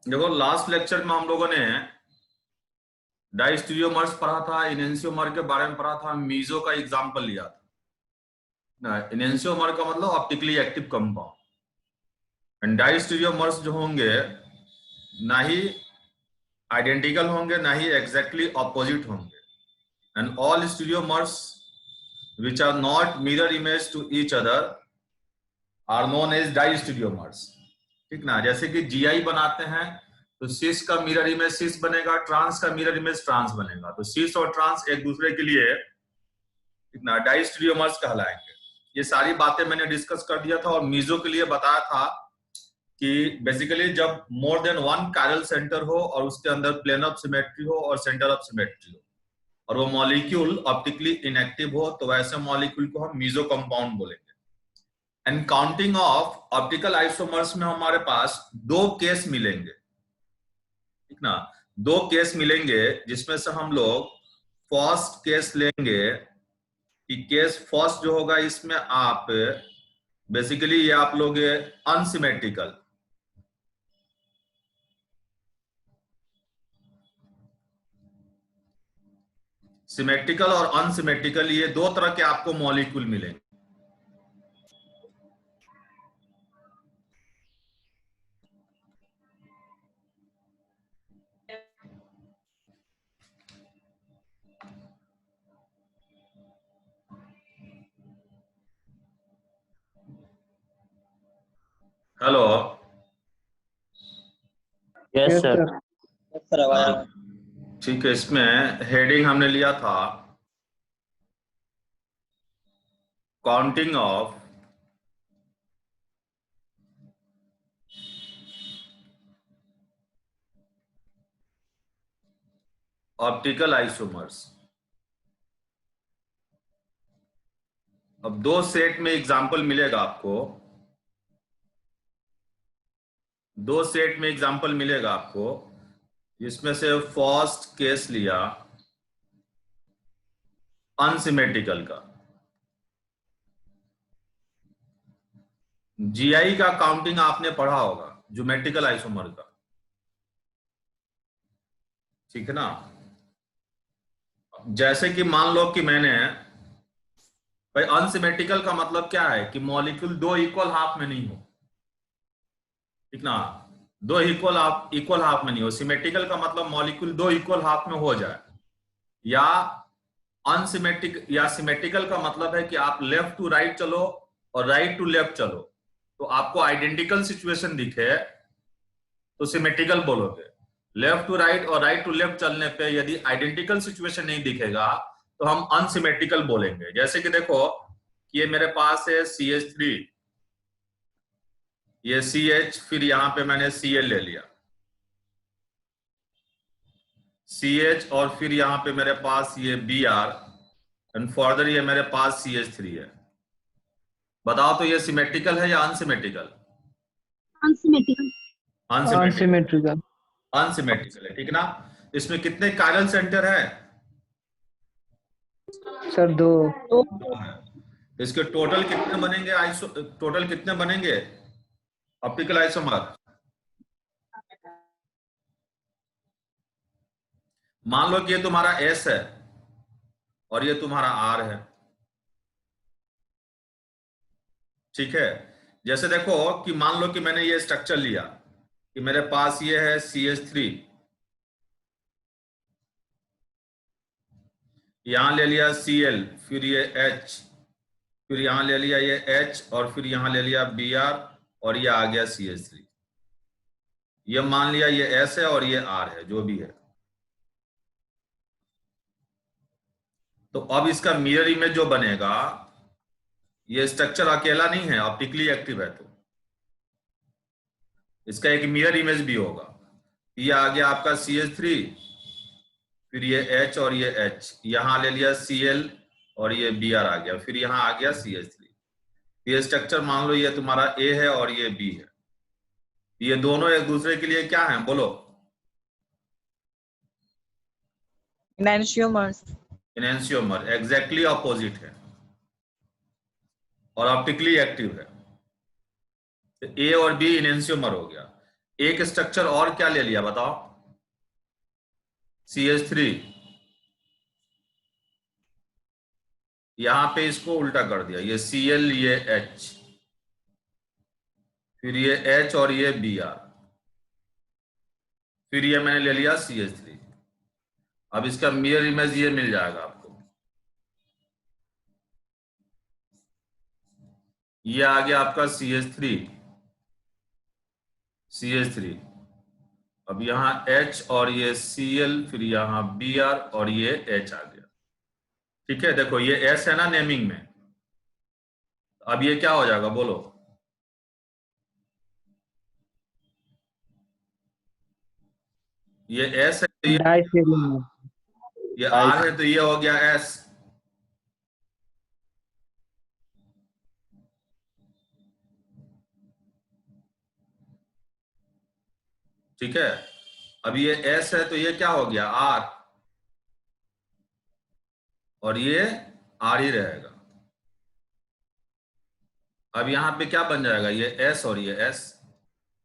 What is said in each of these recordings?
देखो last lecture में हम लोगों ने डाइस्टीरियोमर्स पढ़ा था, इनेंशियोमर के बारे में पढ़ा था, मीजो का एग्जांपल लिया था ना। इनेंशियोमर का मतलब optically active compound, and diastereomers जो होंगे ना ही आइडेंटिकल होंगे ना ही एग्जैक्टली ऑपोजिट होंगे, and all stereoisomers which are not mirror image to each other are known as डाइस्टीरियोमर्स। ठीक ना, जैसे कि जीआई बनाते हैं तो सिस का मिरर इमेज सिस बनेगा, ट्रांस का मिरर इमेज ट्रांस बनेगा, तो सिस और ट्रांस एक दूसरे के लिए ठीक ना डाइस्टीरियोमर्स कहलाएंगे। ये सारी बातें मैंने डिस्कस कर दिया था और मीजो के लिए बताया था कि बेसिकली जब more than one chiral centre हो और उसके अंदर प्लेन ऑफ सिमेट्री हो और सेंटर ऑफ सिमेट्री हो और वो मॉलिक्यूल ऑप्टिकली इनएक्टिव हो, तो वैसे मॉलिक्यूल को हम मीजो कंपाउंड बोलेंगे। And counting of optical isomers में हमारे पास दो केस मिलेंगे, ठीक ना, दो केस मिलेंगे जिसमें से हम लोग फर्स्ट केस लेंगे कि केस फर्स्ट जो होगा इसमें आप बेसिकली ये आप लोग अनसिमेट्रिकल, सिमेट्रिकल और अनसिमेट्रिकल ये दो तरह के आपको मॉलिक्यूल मिलेंगे। Hello, yes sir. ठीक है, इसमें हेडिंग हमने लिया था काउंटिंग ऑफ ऑप्टिकल आइसोमर्स। अब दो सेट में एग्जांपल मिलेगा आपको, दो सेट में एग्जांपल मिलेगा आपको, जिसमें से फर्स्ट केस लिया अनसिमेट्रिकल का। जीआई का काउंटिंग आपने पढ़ा होगा, ज्योमेट्रिकल आइसोमर का, ठीक है ना। जैसे कि मान लो कि मैंने भाई अनसिमेट्रिकल का मतलब क्या है कि मॉलिक्यूल दो इक्वल हाफ में नहीं हो, ठीक ना, दो इक्वल हाफ में नहीं हो। सिमेट्रिकल का मतलब मॉलिक्यूल दो इक्वल हाफ में हो जाए, या अनसिमेट्रिक या सिमेट्रिकल का मतलब है कि आप लेफ्ट टू राइट चलो और राइट टू लेफ्ट चलो तो आपको आइडेंटिकल सिचुएशन दिखे तो सिमेट्रिकल बोलोगे। लेफ्ट टू राइट और राइट टू लेफ्ट चलने पे यदि आइडेंटिकल सिचुएशन नहीं दिखेगा तो हम अनसिमेट्रिकल बोलेंगे। जैसे कि देखो कि ये मेरे पास है CH3, ये CH, फिर यहां पे मैंने Cl ले लिया, CH, और फिर यहां पे मेरे पास ये Br, एंड फर्दर ये मेरे पास CH3 है। बताओ तो ये सिमेट्रिकल है या अनसिमेट्रिकल? अनसिमेट्रिकल। अनसिमेट्रिकल, अनसिमेट्रिकल है, ठीक ना। इसमें कितने कायरल सेंटर है सर? दो। इसके टोटल कितने बनेंगे टोटल कितने बनेंगे ऑप्टिकल आइसोमर? मान लो कि ये तुम्हारा S है और ये तुम्हारा R है, ठीक है। जैसे देखो कि मान लो कि मैंने ये स्ट्रक्चर लिया कि मेरे पास ये है CH3, यहां ले लिया Cl, फिर ये H, फिर यहां ले लिया ये H, और फिर यहां ले लिया Br, और ये आ गया CH3। ये मान लिया ये S है और ये R है, जो भी है। तो अब इसका मिरर इमेज जो बनेगा, ये स्ट्रक्चर अकेला नहीं है, ऑप्टिकली एक्टिव है, तो इसका एक मिरर इमेज भी होगा। ये आ गया आपका CH3, फिर ये H और ये H, यहां ले लिया Cl और ये Br आ गया, फिर यहां आ गया CH3। ये स्ट्रक्चर मान लो ये तुम्हारा A है और ये B है, ये दोनों एक दूसरे के लिए क्या है बोलो? इनेंशियोमर्स। इनेंशियोमर, एग्जैक्टली ऑपोजिट है और ऑप्टिकली एक्टिव है। तो A और B इनेंशियोमर हो गया। एक स्ट्रक्चर और क्या ले लिया बताओ? CH3। यहां पे इसको उल्टा कर दिया, ये Cl ये H, फिर ये H और ये Br, फिर ये मैंने ले लिया CH3। अब इसका मिरर इमेज ये मिल जाएगा आपको, ये आ गया आपका CH3। अब यहाँ H और ये Cl, फिर यहाँ Br और ये H आ गया। ठीक है, देखो ये S है ना नेमिंग में, अब ये क्या हो जाएगा बोलो? ये S है तो डाइस्टेरियोमर। ये R है तो ये हो गया S। ठीक है, अब ये S है तो ये क्या हो गया R, और ये R ही रहेगा। अब यहां पे क्या बन जाएगा, ये S और ये S।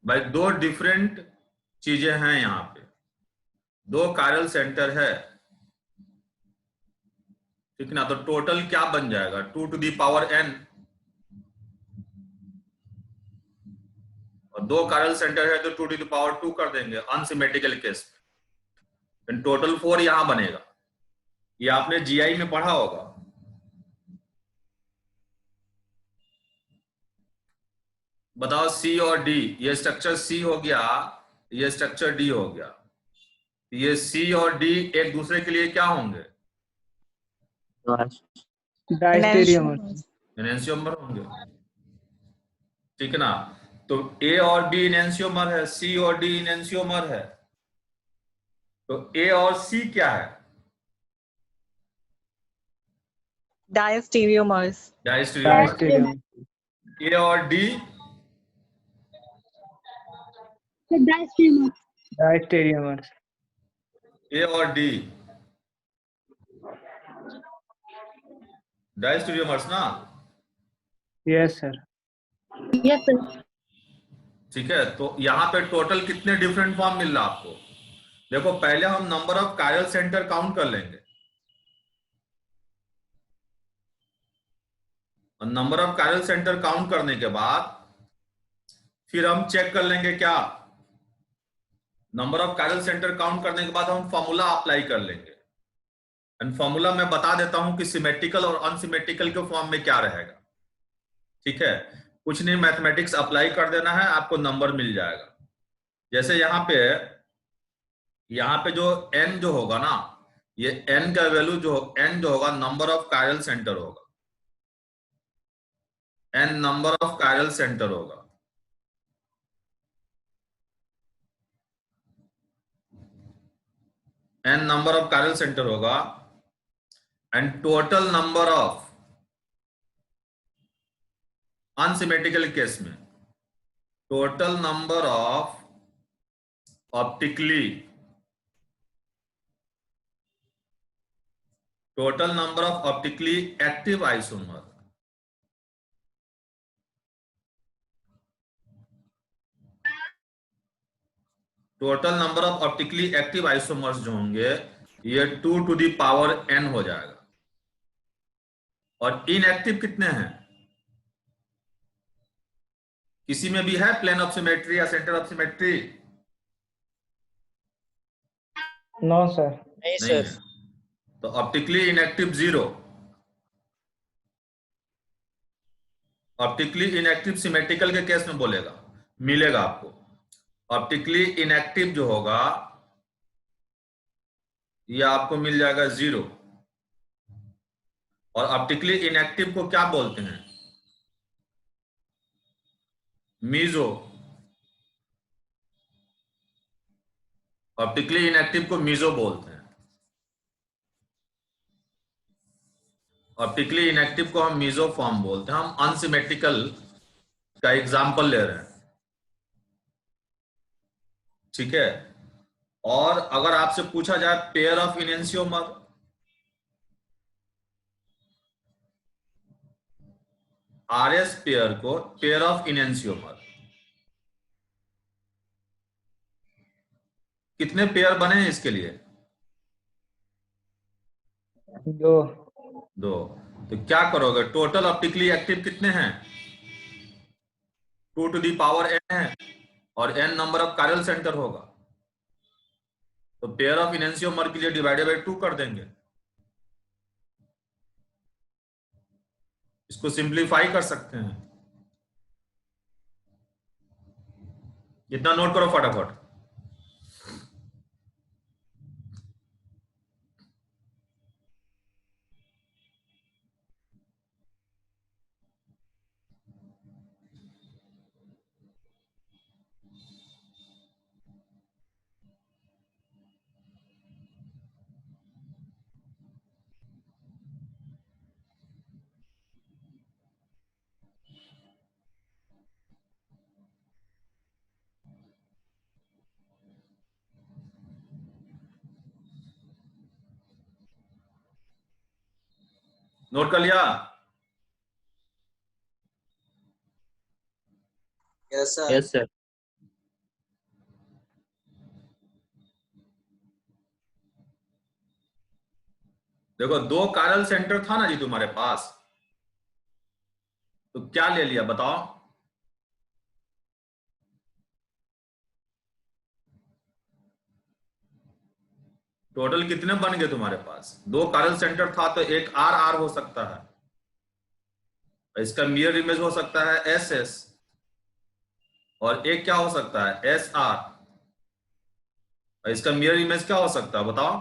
भाई दो डिफरेंट चीजें हैं यहां पे, दो कायरल सेंटर है, ठीक ना? तो टोटल क्या बन जाएगा, 2 टू दी पावर n, और दो कायरल सेंटर है तो 2 टू दी पावर 2 कर देंगे अनसिमेट्रिकल केस में, टोटल 4 यहां बनेगा। ये आपने जीआई में पढ़ा होगा। बताओ C और D, ये स्ट्रक्चर C हो गया, ये स्ट्रक्चर D हो गया, ये C और D एक दूसरे के लिए क्या होंगे? डाइस्टेरियोमर। एनेंशियोमर होंगे, ठीक है ना? तो A और B एनेंशियोमर है, C और D एनेंशियोमर है, तो A और C क्या है? Diastereomers. डायस्टेरियोमर। डाइस्टेरियोमर। A और D डाइस्टेरियोमर। डाइस्टेरियोमर। A और D डायस्टेरियोमर्स ना? Yes sir. Yes sir. ठीक है, तो यहां पे टोटल कितने डिफरेंट फॉर्म मिल रहा है आपको? देखो पहले हम number of chiral centre count कर लेंगे, और number of chiral centre count करने के बाद फिर हम चेक कर लेंगे क्या, number of chiral centre count करने के बाद हम फॉर्मूला अप्लाई कर लेंगे, एंड फॉर्मूला मैं बता देता हूं कि सिमेट्रिकल और अनसिमेट्रिकल के फॉर्म में क्या रहेगा। ठीक है, कुछ नहीं, मैथमेटिक्स अप्लाई कर देना है, आपको नंबर मिल जाएगा। जैसे यहाँ पे जो n जो होगा ना, ये n का वैल्यू जो n जो होगा नंबर ऑफ कायरल सेंटर होगा, n number of chiral center होगा। n number of chiral center होगा, and total number of unsymmetrical case में, total number of optically, total number of optically active isomer, total number of optically active isomers जो होंगे ये 2 to the power n हो जाएगा। और inactive कितने हैं? किसी में भी है प्लेन ऑफ सिमेट्री या centre of symmetry? No sir. नहीं है, तो optically inactive 0। Optically inactive symmetrical के केस में बोलेगा, मिलेगा आपको। ऑप्टिकली इनएक्टिव जो होगा ये आपको मिल जाएगा 0। और ऑप्टिकली इनएक्टिव को क्या बोलते हैं? मीजो। ऑप्टिकली इनएक्टिव को मीजो बोलते हैं। ऑप्टिकली इनएक्टिव को हम मीजो फॉर्म बोलते हैं। हम अनसिमेट्रिकल का एग्जांपल ले रहे हैं, ठीक है? और अगर आपसे पूछा जाए pair of enantiomer, RS pair को पेयर ऑफ इनेंशियोमर, कितने पेयर बने हैं इसके लिए? 2 2। तो क्या करोगे, टोटल ऑप्टिकली एक्टिव कितने हैं? 2 टू दी पावर n है और n number of chiral center होगा, तो पेयर ऑफ इनेंशियोमर के लिए डिवाइडेड बाय 2 कर देंगे। इसको सिंप्लीफाई कर सकते हैं। इतना नोट करो फटाफट। नोट कर लिया? Yes sir. Yes sir. देखो 2 कायरल सेंटर था ना जी तुम्हारे पास, तो क्या ले लिया बताओ? टोटल कितने बन गए तुम्हारे पास? 2 कायरल सेंटर था तो एक आर आर हो सकता है, इसका मिरर इमेज हो सकता है एस एस, और एक क्या हो सकता है एस आर, इसका मिरर इमेज क्या हो सकता है बताओ?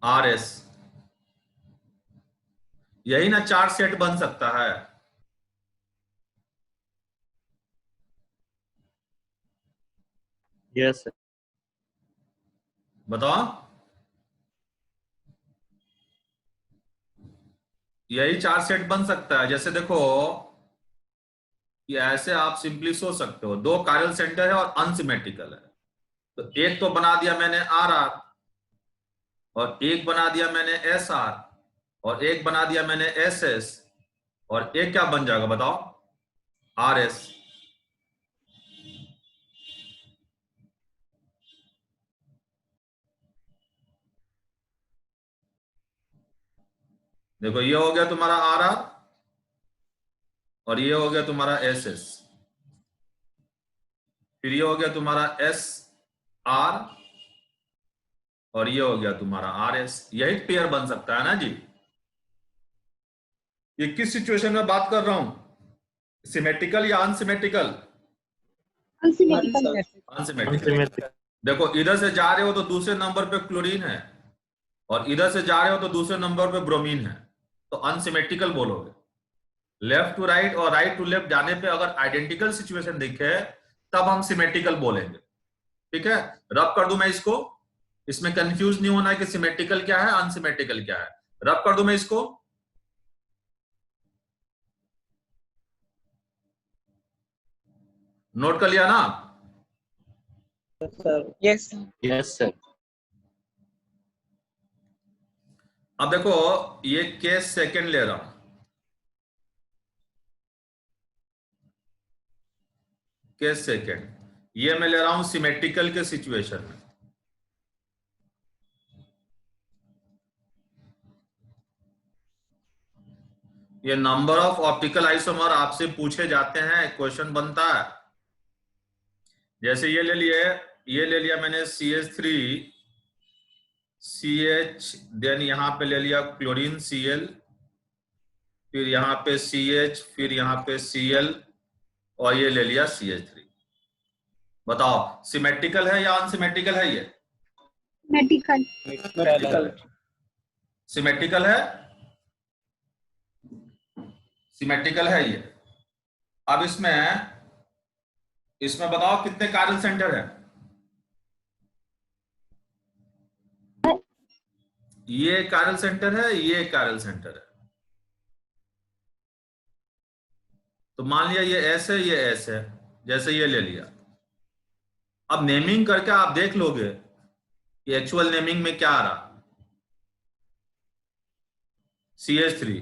R S. यही ना 4 सेट बन सकता है। Yes sir. बताओ, यही 4 सेट बन सकता है। जैसे देखो कि ऐसे आप सिंपली सोच सकते हो, 2 कायरल सेंटर है और अनसिमेट्रिकल है, तो एक तो बना दिया मैंने आर आर, और एक बना दिया मैंने एस आर, और एक बना दिया मैंने एस एस, और एक क्या बन जाएगा बताओ? R S. देखो ये हो गया तुम्हारा आर आर, और ये हो गया तुम्हारा एस एस, फिर ये हो गया तुम्हारा एस आर, और ये हो गया तुम्हारा आर एस। यही पेयर बन सकता है ना जी। ये किस सिचुएशन में बात कर रहा हूं, सिमेट्रिकल या अनसिमेट्रिकल? Unsymmetrical. अनसिमेट्रिकल। देखो इधर से जा रहे हो तो दूसरे नंबर पे क्लोरीन है, और इधर से जा रहे हो तो दूसरे नंबर पे ब्रोमीन है, तो अनसिमेट्रिकल बोलोगे। लेफ्ट टू राइट और राइट टू लेफ्ट जाने पे अगर आइडेंटिकल सिचुएशन दिखे तब हम सिमेट्रिकल बोलेंगे। ठीक है, रब कर दूं मैं इसको, इसमें कंफ्यूज नहीं होना है कि सिमेट्रिकल क्या है अनसिमेट्रिकल क्या है। रब कर दूं मैं इसको, नोट कर लिया ना? Yes yes sir. अब देखो ये केस सेकंड ले रहा हूं, केस सेकंड, ये मैं ले रहा हूं सिमेट्रिकल के सिचुएशन में। ये नंबर ऑफ ऑप्टिकल आइसोमर आपसे पूछे जाते हैं, क्वेश्चन बनता है। जैसे ये ले लिए, ये ले लिया मैंने CH3 CH, देन यहां पे ले लिया क्लोरीन Cl, फिर यहां पे CH, फिर यहां पे Cl, और ये ले लिया CH3। बताओ सिमेट्रिकल है या अनसिमेट्रिकल है? ये Medical. सिमेट्रिकल है, सिमेट्रिकल है ये। अब इसमें बताओ कितने कायरल सेंटर है? ये कायरल सेंटर है, ये कायरल सेंटर है, तो मान लिया ये एस है, ये एस है, जैसे ये ले लिया। अब नेमिंग करके आप देख लोगे कि एक्चुअल नेमिंग में क्या आ रहा। CH3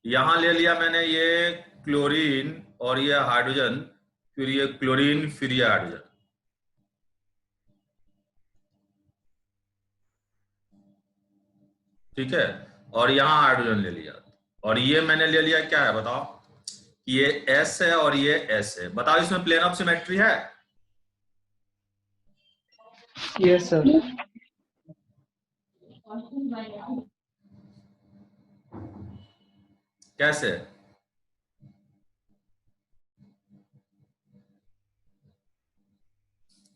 यहां ले लिया मैंने ये क्लोरीन और ये हाइड्रोजन, फिर ये क्लोरीन, फिर ये हाइड्रोजन। ठीक है, और यहां हाइड्रोजन ले लिया, और ये मैंने ले लिया, क्या है बताओ, ये S है और ये S है। बताओ इसमें प्लेन ऑफ सिमेट्री है? Yes, sir. कैसे?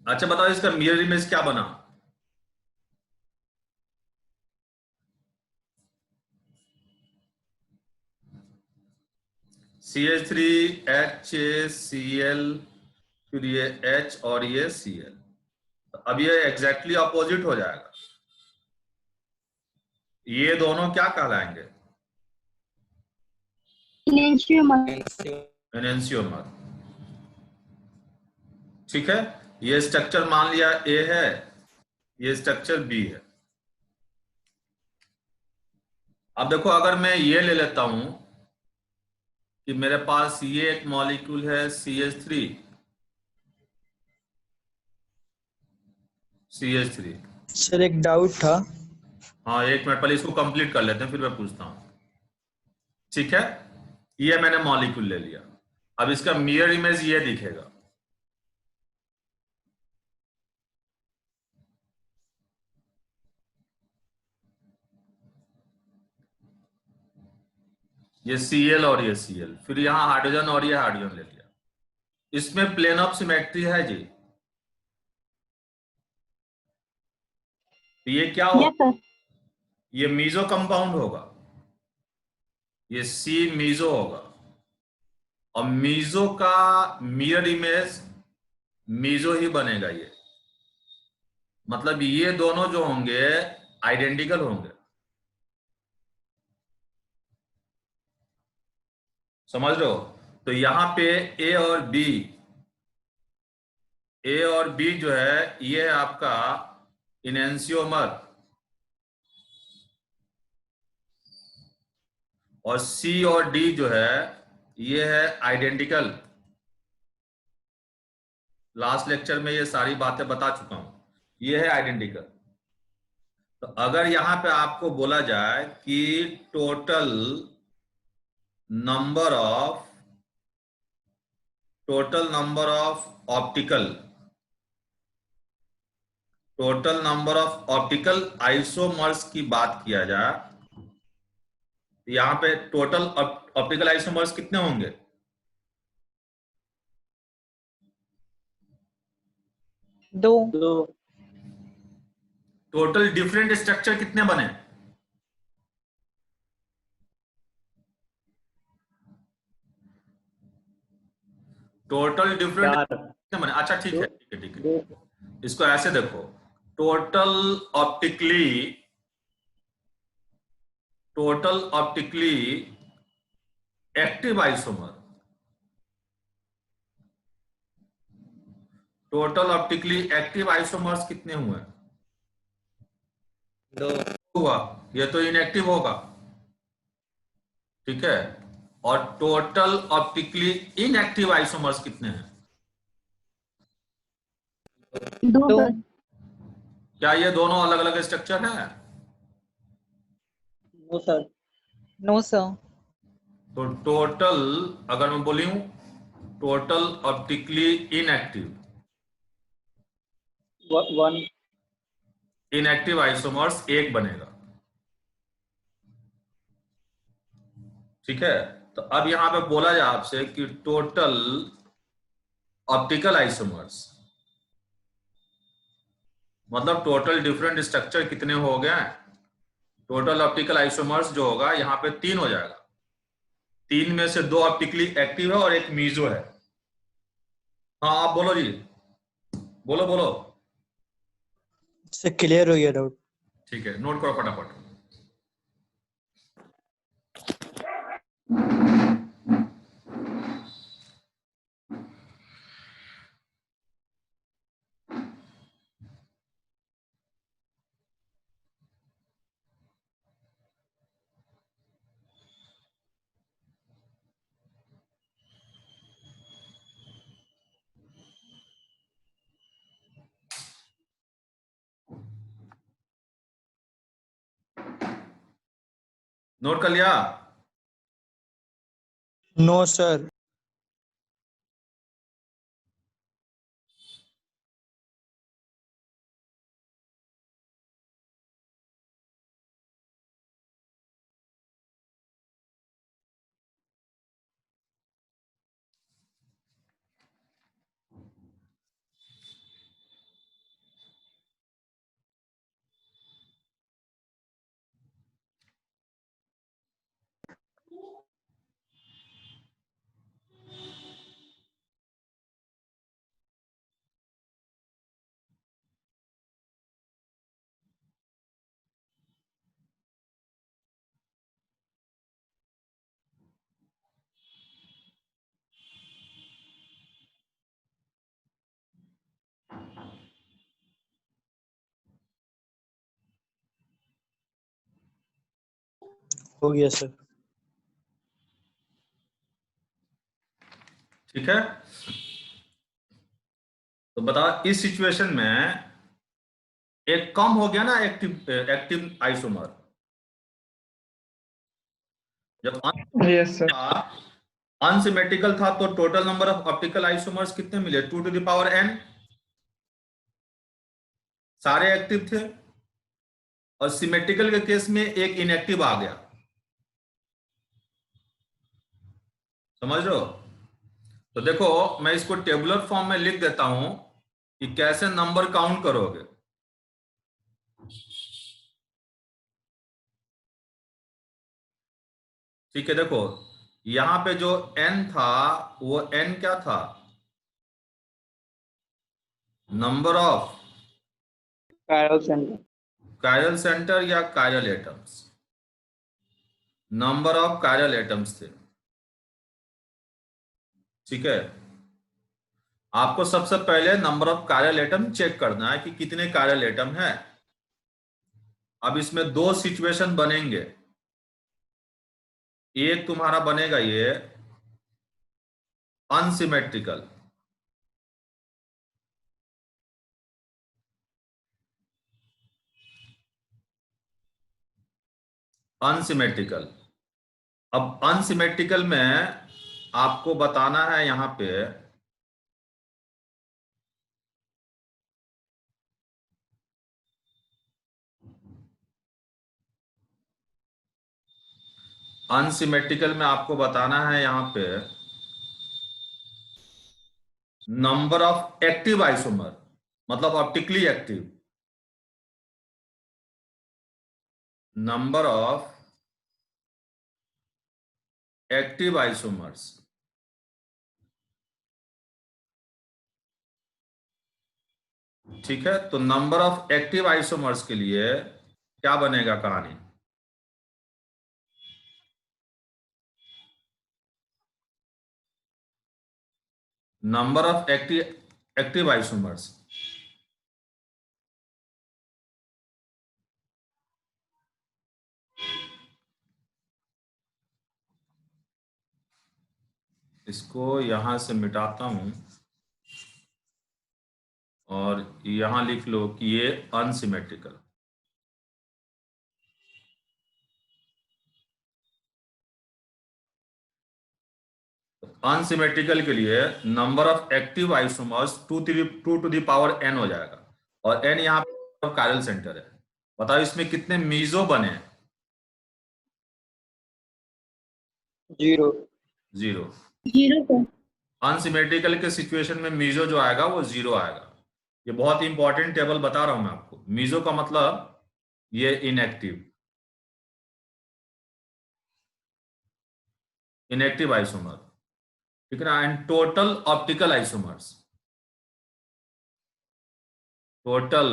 अच्छा बताओ इसका मिरर इमेज क्या बना? CH3HCl, फिर ये H और ये Cl। अब ये एग्जैक्टली ऑपोजिट हो जाएगा, ये दोनों क्या कहलाएंगे? enantiomer, enantiomer. ठीक है, ये स्ट्रक्चर मान लिया A है, ये स्ट्रक्चर B है। अब देखो अगर मैं ये ले लेता हूं कि मेरे पास ये एक मॉलिक्यूल है CH3, CH3। सर एक डाउट था। हाँ एक मिनट, पहले इसको कंप्लीट कर लेते हैं फिर मैं पूछता हूं। ठीक है, ये मैंने मॉलिक्यूल ले लिया, अब इसका मिरर इमेज ये दिखेगा। ये Cl और ये Cl, फिर यहां हाइड्रोजन और ये हाइड्रोजन ले लिया। इसमें प्लेन ऑफ सिमेट्री है जी। तो ये क्या होगा? yes sir, ये मीजो कंपाउंड होगा, ये C मीजो होगा, और मीजो का मिरर इमेज मीजो ही बनेगा। ये मतलब ये दोनों जो होंगे आइडेंटिकल होंगे, समझ रहे हो? तो यहां पे ए और बी, ए और बी जो है ये है आपका इनेंशियोमर, और सी और डी जो है ये है आइडेंटिकल। लास्ट लेक्चर में ये सारी बातें बता चुका हूं, ये है आइडेंटिकल। तो अगर यहां पे आपको बोला जाए कि total number of total number of optical isomers की बात किया जाए, तो यहां पे टोटल ऑप्टिकल आइसोमर्स कितने होंगे? दो। टोटल डिफरेंट स्ट्रक्चर कितने बने? टोटल डिफरेंट कितने बने? अच्छा ठीक है, ठीक है, ठीक है। इसको ऐसे देखो, total optically active isomer, total optically active isomers कितने हुए? दो। हुआ, ये तो इनएक्टिव होगा। ठीक है, और टोटल ऑप्टिकली इनएक्टिव आइसोमर्स कितने हैं? दो दो। sir, क्या ये दोनों अलग अलग स्ट्रक्चर है? No sir. No sir. तो टोटल, अगर मैं बोलूं total optically inactive, one. Inactive isomers एक बनेगा। ठीक है, तो अब यहां पे बोला जाए आपसे कि टोटल ऑप्टिकल आइसोमर्स, मतलब टोटल डिफरेंट स्ट्रक्चर कितने हो गए? टोटल ऑप्टिकल आइसोमर्स जो होगा यहां पे 3 हो जाएगा, 3 में से 2 ऑप्टिकली एक्टिव है और एक मीजो है। हाँ आप बोलो जी, बोलो बोलो। से क्लियर हो गया डाउट। ठीक है, नोट करो फटाफट। नोट कर लिया? No, sir. हो गया सर। ठीक है, तो बताओ इस सिचुएशन में एक कम हो गया ना एक्टिव आइसोमर। जब Yes, sir. अनसिमेट्रिकल था तो total number of optical isomers कितने मिले? 2 टू द पावर n, सारे एक्टिव थे। और सिमेट्रिकल के केस में एक इनएक्टिव आ गया, समझ लो। तो देखो मैं इसको टेबुलर फॉर्म में लिख देता हूं कि कैसे नंबर काउंट करोगे। ठीक है, देखो यहां पे जो n था वो n क्या था? Number of Chiral center. Chiral center या chiral atoms, number of chiral atoms थे। ठीक है, आपको सबसे पहले number of chiral atom check करना है कि कितने कायरल एटम है। अब इसमें दो सिचुएशन बनेंगे। एक तुम्हारा बनेगा ये अनसिमेट्रिकल, अनसिमेट्रिकल। अब अनसिमेट्रिकल में आपको बताना है यहां पे अनसिमेट्रिकल में आपको बताना है यहां पे नंबर ऑफ एक्टिव आइसोमर, मतलब optically active, number of active isomers. ठीक है, तो नंबर ऑफ एक्टिव आइसोमर्स के लिए क्या बनेगा कहानी? नंबर ऑफ एक्टिव आइसोमर्स, इसको यहां से मिटाता हूं और यहां लिख लो कि ये अनसिमेट्रिकल। अनसिमेट्रिकल के लिए number of active isomers 2 to the power n हो जाएगा, और n यहाँ पे कायरल सेंटर है। बताओ इसमें कितने मीजो बने? 0. 0। 0 sir. अनसिमेट्रिकल के सिचुएशन में मीजो जो आएगा वो 0 आएगा। ये बहुत इंपॉर्टेंट टेबल बता रहा हूं मैं आपको। मीजो का मतलब ये इनएक्टिव, इनएक्टिव आइसोमर। ठीक है ना? And total optical isomers, total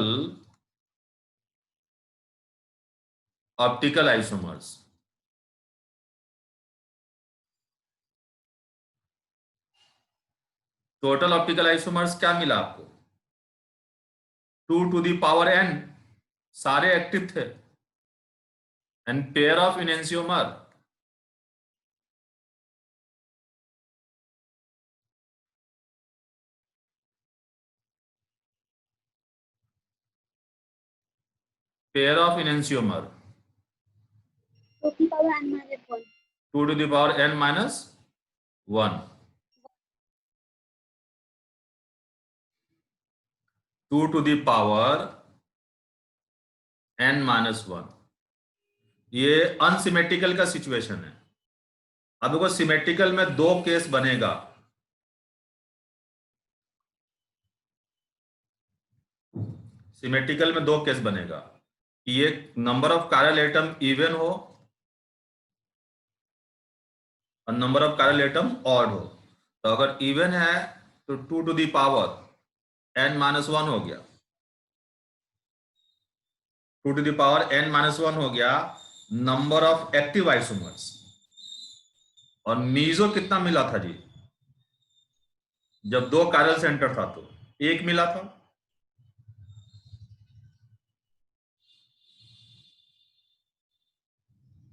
optical isomers, total optical isomers क्या मिला आपको? 2 टू द पावर n, सारे एक्टिव थे। And pair of enantiomer, pair of enantiomer. 2 to the power n minus 1. 2 to the power n minus 1. 2 to the power n minus 1. ये unsymmetrical का situation है। अब देखो सिमेट्रिकल में दो केस बनेगा। सिमेट्रिकल में दो केस बनेगा कि ये number of chiral atom even हो और number of chiral atom odd हो। तो अगर इवन है तो 2 to the power n minus 1 हो गया। 2 to the power n minus 1 हो गया नंबर ऑफ एक्टिव आइसोमर्स। और मीजो कितना मिला था जी? जब दो कायरल सेंटर था तो एक मिला था।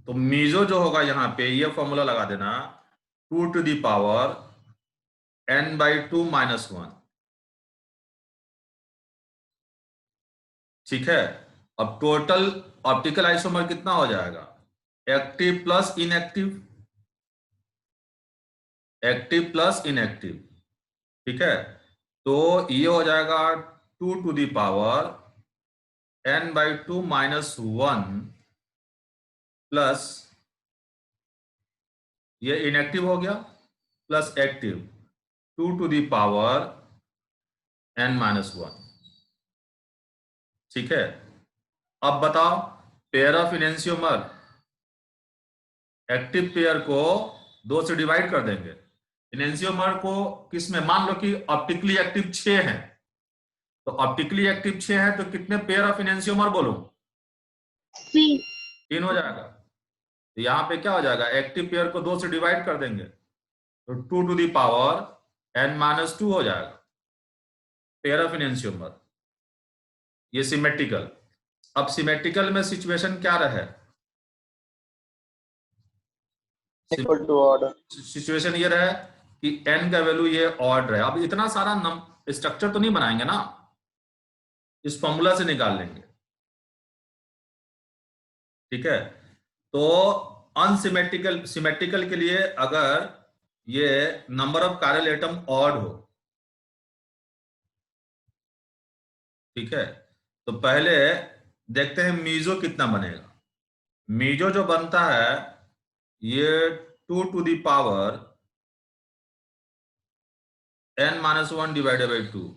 तो मीजो जो होगा यहां पे ये फॉर्मूला लगा देना 2 to the power n/2 minus 1। ठीक है। अब टोटल ऑप्टिकल आइसोमर कितना हो जाएगा? Active plus inactive, active plus inactive. ठीक है। तो ये हो जाएगा 2 to the power n/2 minus 1 plus ये इनएक्टिव हो गया plus active 2 to the power n minus 1। ठीक है। अब बताओ pair of enantiomer, active pair को 2 से डिवाइड कर देंगे। इनेंशियोमर को किसमें, मान लो कि ऑप्टिकली एक्टिव 6 है, तो ऑप्टिकली एक्टिव 6 है तो कितने पेयर ऑफ इनेंशियोमर बोलो? 3 हो जाएगा। तो यहां पे क्या हो जाएगा, एक्टिव पेयर को 2 से डिवाइड कर देंगे तो 2 to the power n minus 2 हो जाएगा पेयर ऑफ इनेंशियोमर। ये सिमेट्रिकल। अब सिमेट्रिकल में सिचुएशन क्या रहे? Equal to order. सिचुएशन ये रहे कि n का वैल्यू ये ऑड रहे। अब इतना सारा स्ट्रक्चर तो नहीं बनाएंगे ना, इस फॉर्मूला से निकाल लेंगे। ठीक है। तो अनसिमेट्रिकल, सिमेट्रिकल के लिए अगर ये number of chiral atom odd हो, ठीक है, तो पहले देखते हैं मीजो कितना बनेगा। मीजो जो बनता है ये 2 to the power n minus 1 divided by 2।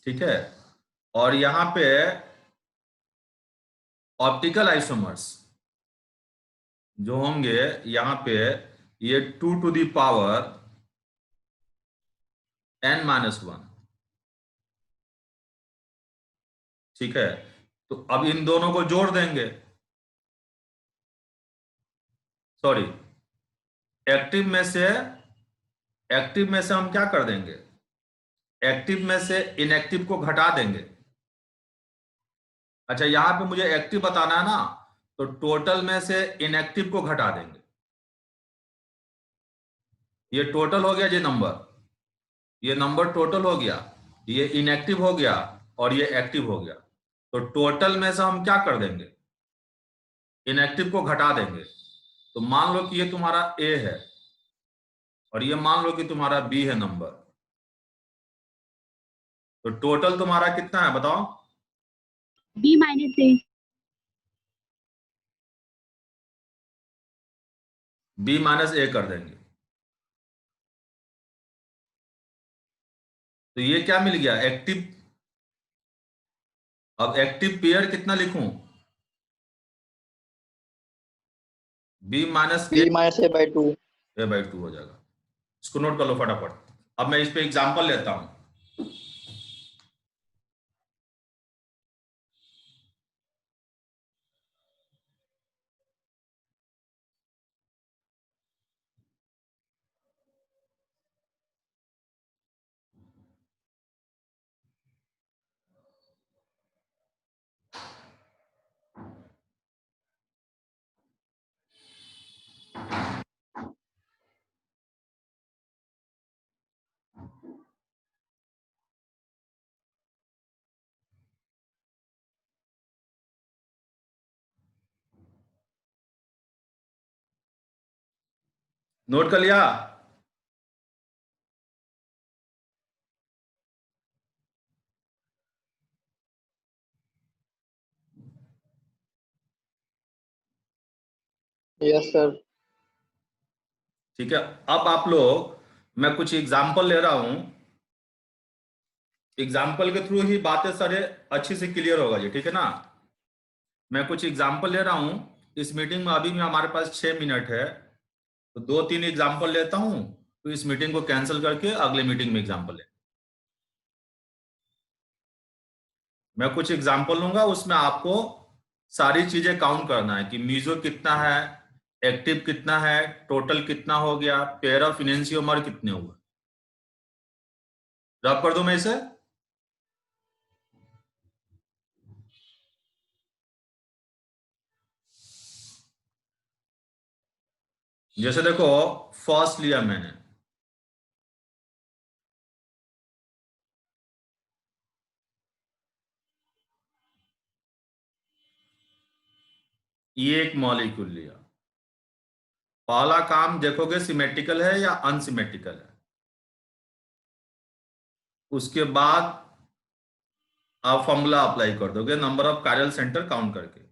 ठीक है। और यहां पे ऑप्टिकल आइसोमर्स जो होंगे यहां पे ये 2 to the power n minus 1। ठीक है। तो अब इन दोनों को जोड़ देंगे, सॉरी, एक्टिव में से हम क्या कर देंगे, एक्टिव में से इनएक्टिव को घटा देंगे। अच्छा यहां पे मुझे एक्टिव बताना है ना, तो टोटल में से इनएक्टिव को घटा देंगे। ये टोटल हो गया, ये नंबर टोटल हो गया, ये इनएक्टिव हो गया और ये एक्टिव हो गया। तो टोटल में से हम क्या कर देंगे, इनएक्टिव को घटा देंगे। तो मान लो कि ये तुम्हारा ए है और ये मान लो कि तुम्हारा बी है नंबर। तो टोटल तुम्हारा कितना है बताओ? B minus A. B minus A कर देंगे। तो ये क्या मिल गया, एक्टिव। अब एक्टिव पेयर कितना लिखूं? B minus B minus A by 2। A/2 हो जाएगा। इसको नोट कर लो फटाफट। अब मैं इस पे एग्जांपल लेता हूं। नोट कर लिया? Yes, sir. ठीक है, अब आप लोग, मैं कुछ एग्जाम्पल ले रहा हूं, एग्जाम्पल के थ्रू ही बातें सारे अच्छी से क्लियर होगा जी, ठीक है ना? मैं कुछ एग्जाम्पल ले रहा हूं, इस मीटिंग में अभी भी हमारे पास 6 मिनट है, तो 2-3 एग्जाम्पल लेता हूं, तो इस मीटिंग को कैंसिल करके अगले मीटिंग में एग्जाम्पल ले। मैं कुछ एग्जाम्पल लूंगा, उसमें आपको सारी चीजें काउंट करना है कि मीजो कितना है, एक्टिव कितना है, टोटल कितना हो गया, पेयर ऑफ इनेंशियोमर कितने हुए। रब कर दूं मैं इसे? जैसे देखो, फर्स्ट लिया मैंने, ये एक मॉलिक्यूल लिया। पहला काम देखोगे सिमेट्रिकल है या अनसिमेट्रिकल है, उसके बाद आप फॉर्मूला अप्लाई कर दोगे number of chiral centre count करके।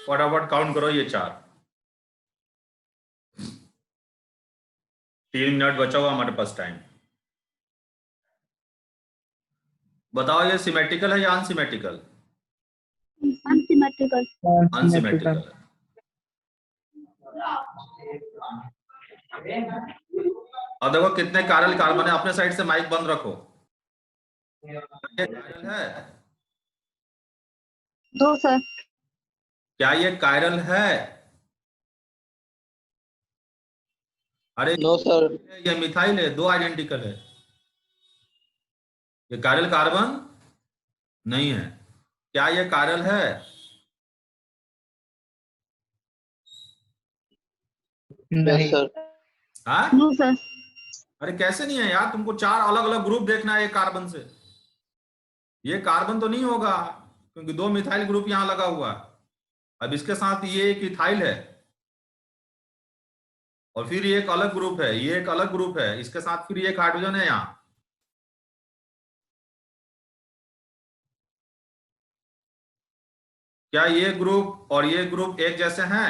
फटाफट काउंट करो ये 4। 3 मिनट बचा हुआ हमारे पास टाइम। बताओ ये सिमेट्रिकल है या अनसिमेट्रिकल? Unsymmetrical. अनसिमेट्रिकल है। अब देखो कितने कायरल कार्बन है, अपने साइड से माइक बंद रखो। ये कायरल है? 2 sir. क्या ये कायरल है? अरे No, sir. ये मिथाइल है, 2 आइडेंटिकल है। ये कायरल कार्बन नहीं है। क्या ये कायरल है? Yes, sir. हाँ? No sir. अरे कैसे नहीं है यार, तुमको 4 अलग अलग ग्रुप देखना है एक कार्बन से। ये कार्बन तो नहीं होगा, क्योंकि 2 मिथाइल ग्रुप यहां लगा हुआ है। अब इसके साथ ये एक इथाइल है, और फिर ये एक अलग ग्रुप है, ये एक अलग ग्रुप है, इसके साथ फिर ये एक हाइड्रोजन है यहाँ। क्या ये ग्रुप और ये ग्रुप एक जैसे हैं?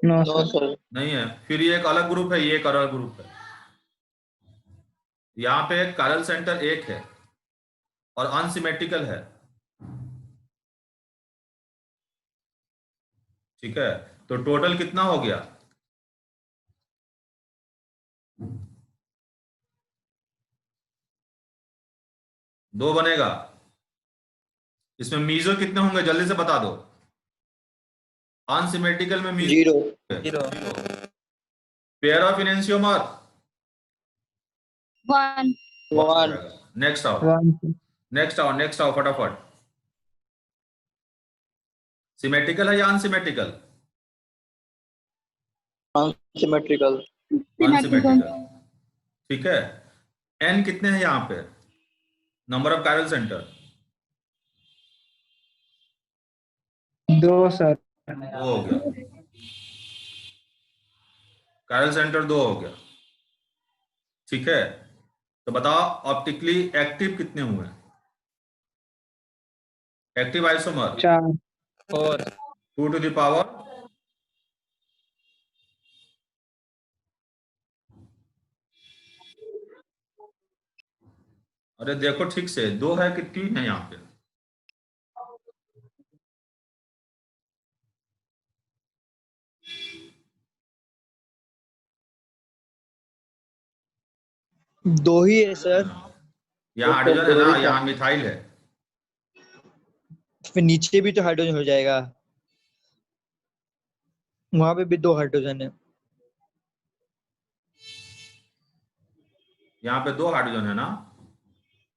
No, No, sir. sir. नहीं है। फिर ये एक अलग ग्रुप है, ये एक अलग ग्रुप है। यहाँ पे एक कायरल सेंटर एक है और अनसिमेट्रिकल है, ठीक है? तो टोटल कितना हो गया? 2 बनेगा। इसमें मीजो कितने होंगे जल्दी से बता दो। अनसिमेट्रिकल में meso 0. Pair of enantiomer 1. 1. Next आओ, 1, sir. नेक्स्ट आओ फटाफट। सिमेट्रिकल है या अनसिमेट्रिकल? Unsymmetrical. अनसिमेट्रिकल, ठीक है। एन कितने हैं यहाँ पे, number of chiral centre? 2 sir. 2 हो गया, कायरल सेंटर 2 हो गया, ठीक है। तो बताओ ऑप्टिकली एक्टिव कितने हुए, active isomer? 4। 2 to the power अरे देखो ठीक से, 2 है कि 3 है यहाँ पे? दो ही है सर। यहाँ हाइड्रोजन है ना, यहाँ मिथाइल है। फिर नीचे भी तो हाइड्रोजन हो जाएगा, वहां पे भी 2 हाइड्रोजन है। यहाँ पे 2 हाइड्रोजन है ना,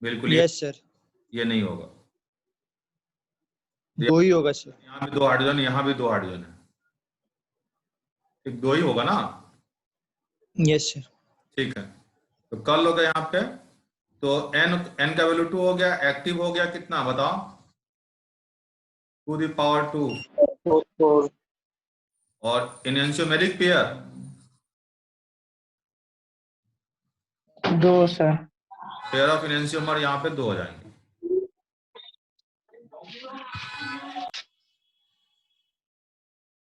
बिल्कुल। यस सर, ये नहीं होगा, 2 ही होगा सर। यहाँ भी 2 हाइड्रोजन, यहाँ भी 2 हाइड्रोजन है, ठीक 2 ही होगा ना। Yes sir. ठीक है, तो कर लोगे यहाँ पे। तो एन एन का वैल्यू 2 हो गया, एक्टिव हो गया कितना बताओ, 2 द पावर 2। 4। और एनएंशियोमेरिक पेयर 2 सर। पेयर ऑफ एनएंशियोमर यहाँ पे 2 हो जाएंगे।